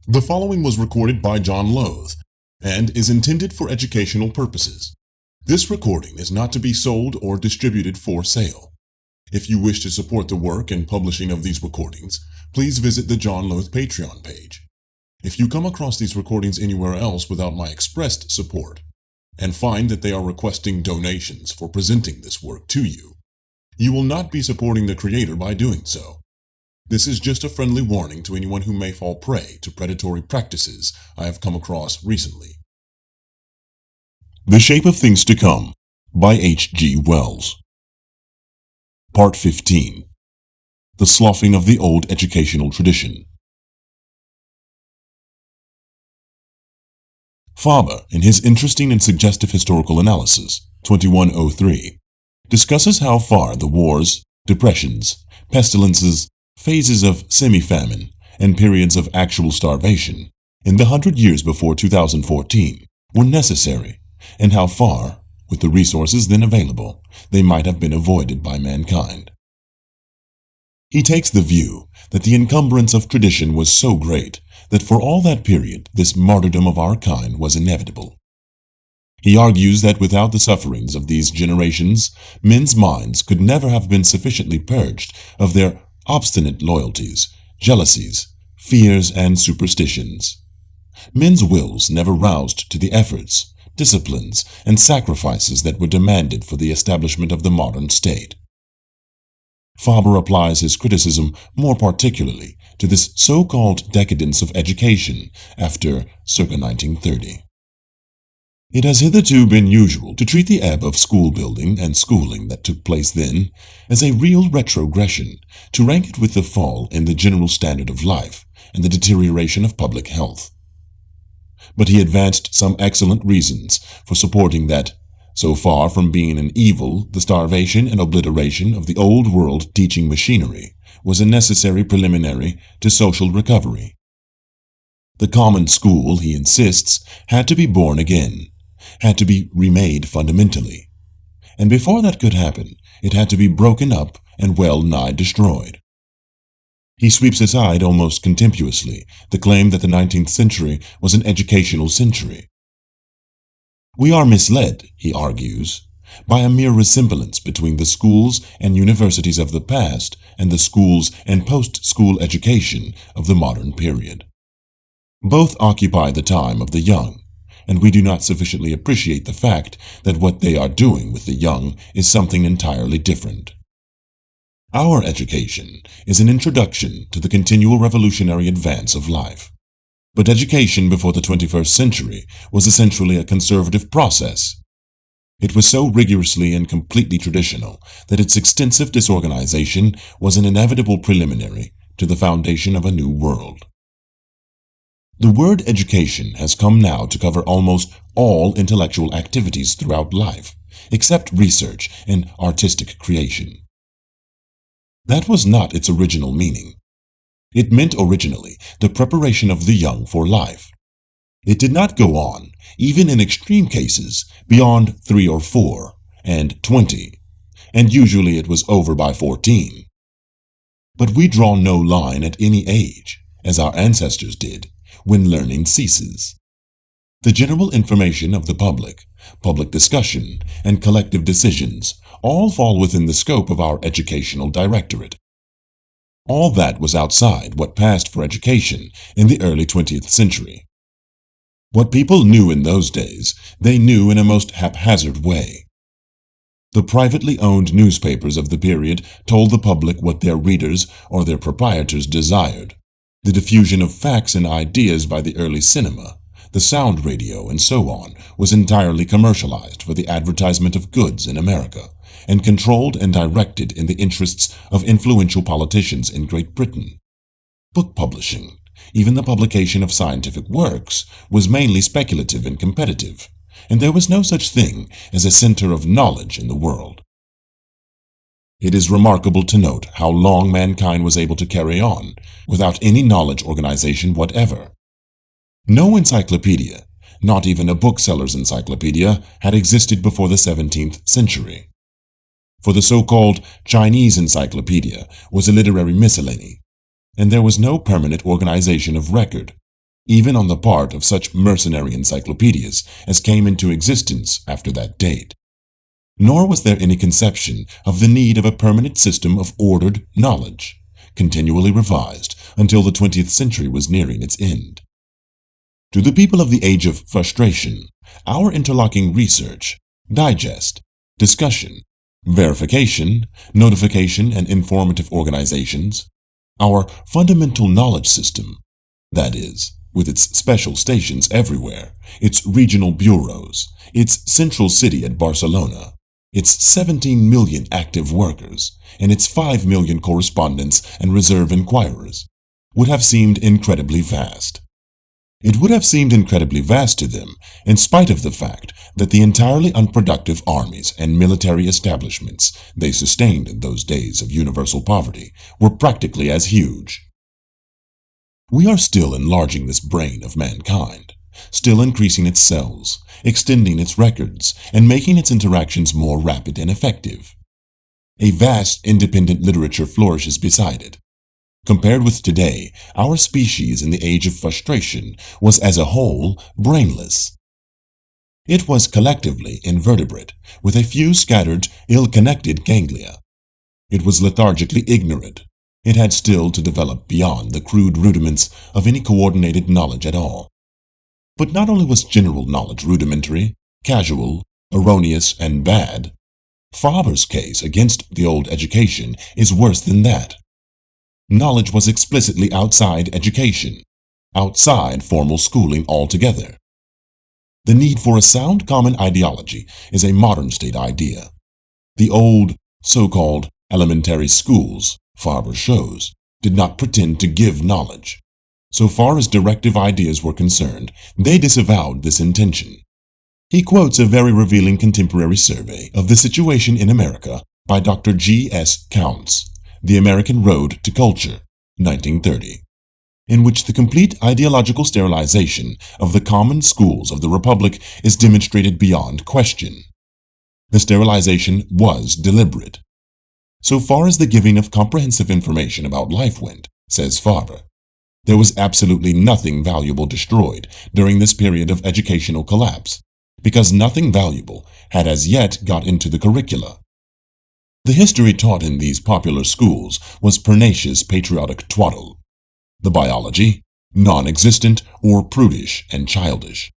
The following was recorded by John Lothe and is intended for educational purposes. This recording is not to be sold or distributed for sale. If you wish to support the work and publishing of these recordings, please visit the John Lothe Patreon page. If you come across these recordings anywhere else without my expressed support, and find that they are requesting donations for presenting this work to you, you will not be supporting the creator by doing so. This is just a friendly warning to anyone who may fall prey to predatory practices I have come across recently. The Shape of Things to Come by H.G. Wells. Part 15. The Sloughing of the Old Educational Tradition. Faber, in his interesting and suggestive historical analysis, 2103, discusses how far the wars, depressions, pestilences, phases of semi-famine, and periods of actual starvation in the 100 years before 2014 were necessary, and how far, with the resources then available, they might have been avoided by mankind. He takes the view that the encumbrance of tradition was so great that for all that period this martyrdom of our kind was inevitable. He argues that without the sufferings of these generations, men's minds could never have been sufficiently purged of their obstinate loyalties, jealousies, fears, and superstitions. Men's wills never roused to the efforts, disciplines, and sacrifices that were demanded for the establishment of the modern state. Faber applies his criticism more particularly to this so-called decadence of education after circa 1930. It has hitherto been usual to treat the ebb of school building and schooling that took place then as a real retrogression, to rank it with the fall in the general standard of life and the deterioration of public health. But he advanced some excellent reasons for supporting that, so far from being an evil, the starvation and obliteration of the old world teaching machinery was a necessary preliminary to social recovery. The common school, he insists, had to be born again, had to be remade fundamentally. And before that could happen, it had to be broken up and well nigh destroyed. He sweeps aside almost contemptuously the claim that the 19th century was an educational century. We are misled, he argues, by a mere resemblance between the schools and universities of the past and the schools and post-school education of the modern period. Both occupy the time of the young, and we do not sufficiently appreciate the fact that what they are doing with the young is something entirely different. Our education is an introduction to the continual revolutionary advance of life. But education before the 21st century was essentially a conservative process. It was so rigorously and completely traditional that its extensive disorganization was an inevitable preliminary to the foundation of a new world. The word education has come now to cover almost all intellectual activities throughout life, except research and artistic creation. That was not its original meaning. It meant originally the preparation of the young for life. It did not go on, even in extreme cases, beyond 3 or 4, and 20, and usually it was over by 14. But we draw no line at any age, as our ancestors did, when learning ceases. The general information of the public discussion, and collective decisions all fall within the scope of our educational directorate. All that was outside what passed for education in the early 20th century. What people knew in those days, they knew in a most haphazard way. The privately owned newspapers of the period told the public what their readers or their proprietors desired. The diffusion of facts and ideas by the early cinema, the sound radio, and so on was entirely commercialized for the advertisement of goods in America, and controlled and directed in the interests of influential politicians in Great Britain. Book publishing, even the publication of scientific works, was mainly speculative and competitive, and there was no such thing as a center of knowledge in the world. It is remarkable to note how long mankind was able to carry on without any knowledge organization whatever. No encyclopedia, not even a bookseller's encyclopedia, had existed before the 17th century. For the so-called Chinese encyclopedia was a literary miscellany, and there was no permanent organization of record, even on the part of such mercenary encyclopedias as came into existence after that date. Nor was there any conception of the need of a permanent system of ordered knowledge, continually revised until the 20th century was nearing its end. To the people of the age of frustration, our interlocking research, digest, discussion, verification, notification, and informative organizations, our fundamental knowledge system, that is, with its special stations everywhere, its regional bureaus, its central city at Barcelona, its 17 million active workers, and its 5 million correspondents and reserve inquirers, would have seemed incredibly vast. It would have seemed incredibly vast to them, in spite of the fact that the entirely unproductive armies and military establishments they sustained in those days of universal poverty were practically as huge. We are still enlarging this brain of mankind, still increasing its cells, extending its records, and making its interactions more rapid and effective. A vast independent literature flourishes beside it. Compared with today, our species in the age of frustration was as a whole brainless. It was collectively invertebrate, with a few scattered, ill-connected ganglia. It was lethargically ignorant. It had still to develop beyond the crude rudiments of any coordinated knowledge at all. But not only was general knowledge rudimentary, casual, erroneous, and bad, Faber's case against the old education is worse than that. Knowledge was explicitly outside education, outside formal schooling altogether. The need for a sound common ideology is a modern state idea. The old, so-called elementary schools, Faber shows, did not pretend to give knowledge. So far as directive ideas were concerned, they disavowed this intention. He quotes a very revealing contemporary survey of the situation in America by Dr. G.S. Counts, The American Road to Culture, 1930, in which the complete ideological sterilization of the common schools of the Republic is demonstrated beyond question. The sterilization was deliberate. So far as the giving of comprehensive information about life went, says Faber, there was absolutely nothing valuable destroyed during this period of educational collapse, because nothing valuable had as yet got into the curricula. The history taught in these popular schools was pernicious patriotic twaddle. The biology, non-existent or prudish and childish.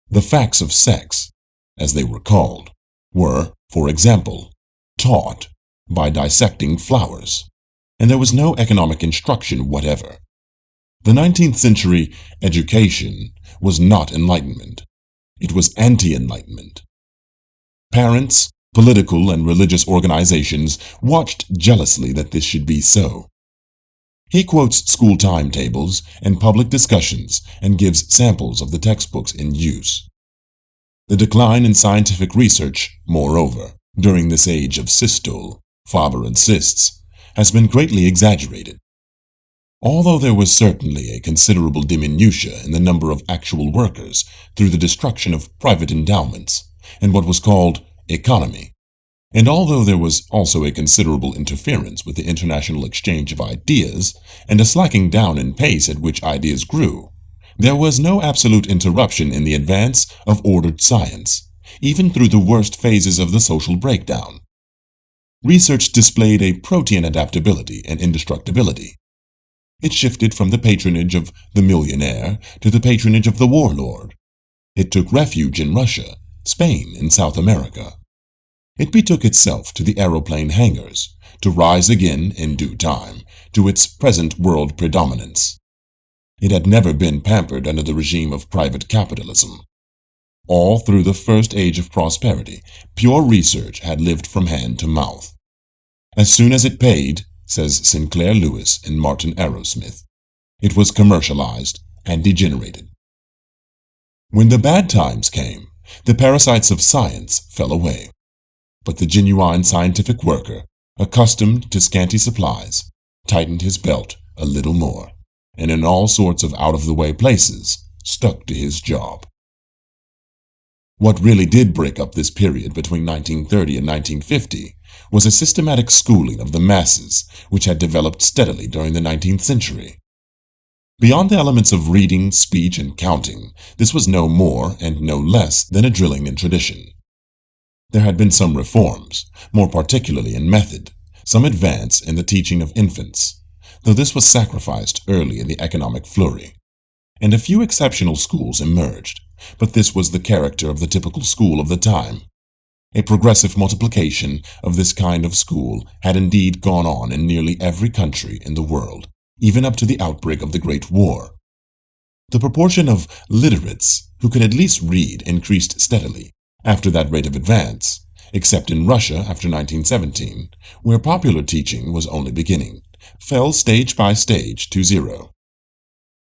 The facts of sex, as they were called, were, for example, taught by dissecting flowers, and there was no economic instruction whatever. The 19th century education was not enlightenment. It was anti-enlightenment. Parents, political and religious organizations watched jealously that this should be so. He quotes school timetables and public discussions and gives samples of the textbooks in use. The decline in scientific research, moreover, during this age of systole, Faber insists, has been greatly exaggerated. Although there was certainly a considerable diminution in the number of actual workers through the destruction of private endowments and what was called economy, and although there was also a considerable interference with the international exchange of ideas and a slacking down in pace at which ideas grew, there was no absolute interruption in the advance of ordered science, even through the worst phases of the social breakdown. Research displayed a protean adaptability and indestructibility. It shifted from the patronage of the millionaire to the patronage of the warlord. It took refuge in Russia, Spain, and South America. It betook itself to the aeroplane hangars, to rise again, in due time, to its present world predominance. It had never been pampered under the regime of private capitalism. All through the first age of prosperity, pure research had lived from hand to mouth. As soon as it paid, says Sinclair Lewis and Martin Arrowsmith, it was commercialized and degenerated. When the bad times came, the parasites of science fell away. But the genuine scientific worker, accustomed to scanty supplies, tightened his belt a little more, and in all sorts of out-of-the-way places, stuck to his job. What really did break up this period between 1930 and 1950 was a systematic schooling of the masses which had developed steadily during the 19th century. Beyond the elements of reading, speech, and counting, this was no more and no less than a drilling in tradition. There had been some reforms, more particularly in method, some advance in the teaching of infants, though this was sacrificed early in the economic flurry. And a few exceptional schools emerged, but this was the character of the typical school of the time. A progressive multiplication of this kind of school had indeed gone on in nearly every country in the world, even up to the outbreak of the Great War. The proportion of literates who could at least read increased steadily after that rate of advance, except in Russia after 1917, where popular teaching was only beginning, fell stage by stage to zero.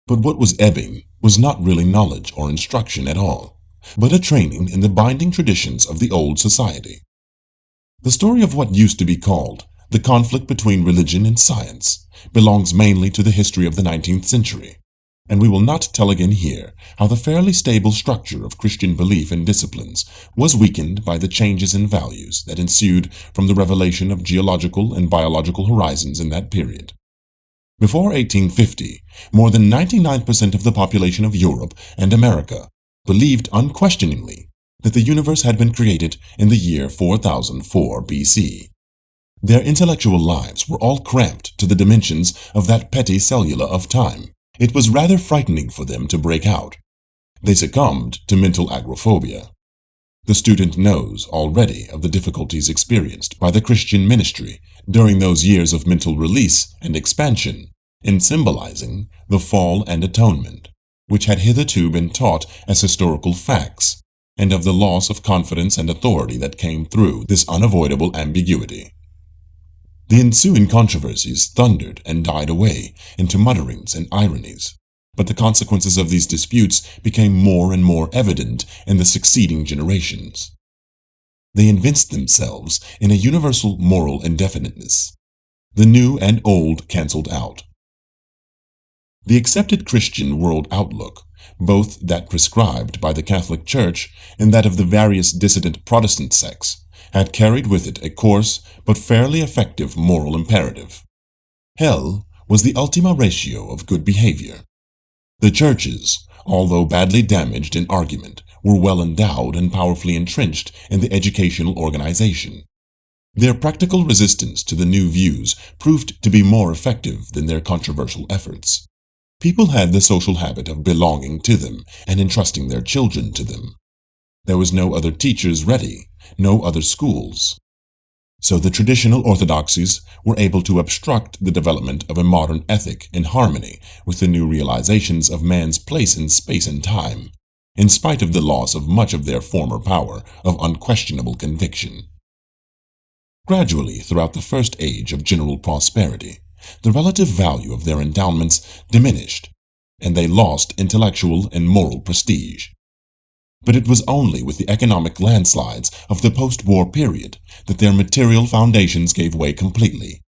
But what was ebbing was not really knowledge or instruction at all, but a training in the binding traditions of the old society. The story of what used to be called the conflict between religion and science belongs mainly to the history of the 19th century, and we will not tell again here how the fairly stable structure of Christian belief and disciplines was weakened by the changes in values that ensued from the revelation of geological and biological horizons in that period. Before 1850, more than 99% of the population of Europe and America believed unquestioningly that the universe had been created in the year 4004 BC. Their intellectual lives were all cramped to the dimensions of that petty cellula of time. It was rather frightening for them to break out. They succumbed to mental agoraphobia. The student knows already of the difficulties experienced by the Christian ministry during those years of mental release and expansion in symbolizing the fall and atonement, which had hitherto been taught as historical facts, and of the loss of confidence and authority that came through this unavoidable ambiguity. The ensuing controversies thundered and died away into mutterings and ironies, but the consequences of these disputes became more and more evident in the succeeding generations. They evinced themselves in a universal moral indefiniteness. The new and old canceled out. The accepted Christian world outlook, both that prescribed by the Catholic Church and that of the various dissident Protestant sects, had carried with it a coarse but fairly effective moral imperative. Hell was the ultima ratio of good behavior. The churches, although badly damaged in argument, were well endowed and powerfully entrenched in the educational organization. Their practical resistance to the new views proved to be more effective than their controversial efforts. People had the social habit of belonging to them and entrusting their children to them. There was no other teachers ready, no other schools. So the traditional orthodoxies were able to obstruct the development of a modern ethic in harmony with the new realizations of man's place in space and time, in spite of the loss of much of their former power of unquestionable conviction. Gradually, throughout the first age of general prosperity, the relative value of their endowments diminished, and they lost intellectual and moral prestige. But it was only with the economic landslides of the post-war period that their material foundations gave way completely.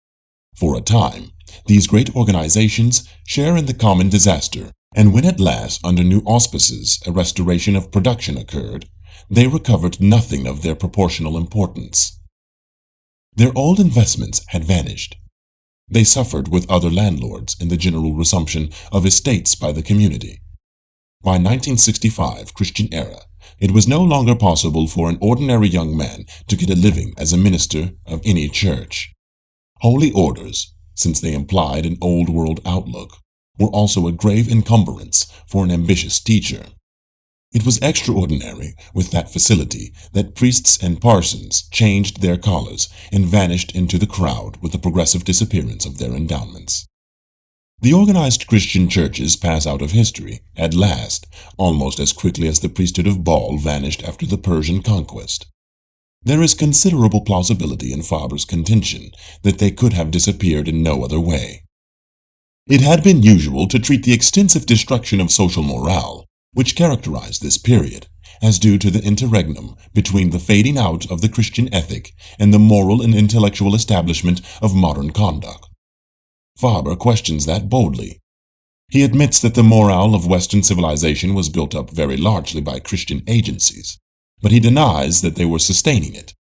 For a time, these great organizations share in the common disaster, and when at last, under new auspices, a restoration of production occurred, they recovered nothing of their proportional importance. Their old investments had vanished. They suffered with other landlords in the general resumption of estates by the community. By 1965 Christian era, it was no longer possible for an ordinary young man to get a living as a minister of any church. Holy orders, since they implied an old world outlook, were also a grave encumbrance for an ambitious teacher. It was extraordinary with that facility that priests and parsons changed their collars and vanished into the crowd with the progressive disappearance of their endowments. The organized Christian churches pass out of history, at last, almost as quickly as the priesthood of Baal vanished after the Persian conquest. There is considerable plausibility in Faber's contention that they could have disappeared in no other way. It had been usual to treat the extensive destruction of social morale, which characterized this period, as due to the interregnum between the fading out of the Christian ethic and the moral and intellectual establishment of modern conduct. Faber questions that boldly. He admits that the morale of Western civilization was built up very largely by Christian agencies, but he denies that they were sustaining it.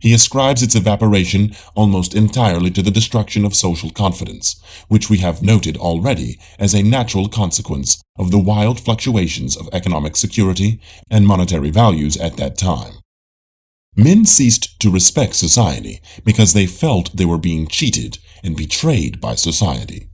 He ascribes its evaporation almost entirely to the destruction of social confidence, which we have noted already as a natural consequence of the wild fluctuations of economic security and monetary values at that time. Men ceased to respect society because they felt they were being cheated and betrayed by society.